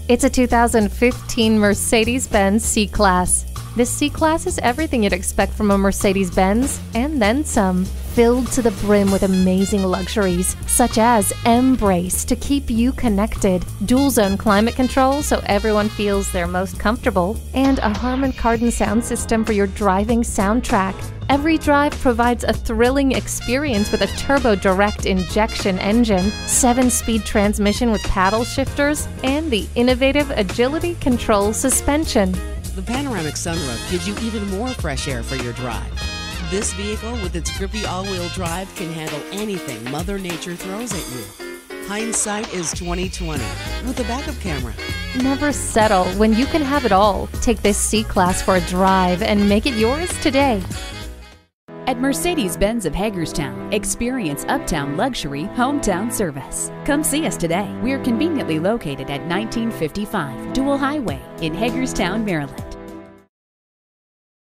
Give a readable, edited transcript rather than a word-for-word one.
It's a 2015 Mercedes-Benz C-Class. This C-Class is everything you'd expect from a Mercedes-Benz, and then some. Filled to the brim with amazing luxuries, such as M-Brace to keep you connected, dual-zone climate control so everyone feels they're most comfortable, and a Harman Kardon sound system for your driving soundtrack. Every drive provides a thrilling experience with a turbo direct injection engine, 7-speed transmission with paddle shifters, and the innovative Agility Control suspension. The panoramic sunroof gives you even more fresh air for your drive. This vehicle, with its grippy all-wheel drive, can handle anything Mother Nature throws at you. Hindsight is 20/20 with a backup camera. Never settle when you can have it all. Take this C-Class for a drive and make it yours today. At Mercedes-Benz of Hagerstown, experience uptown luxury, hometown service. Come see us today. We're conveniently located at 1955 Dual Highway in Hagerstown, Maryland.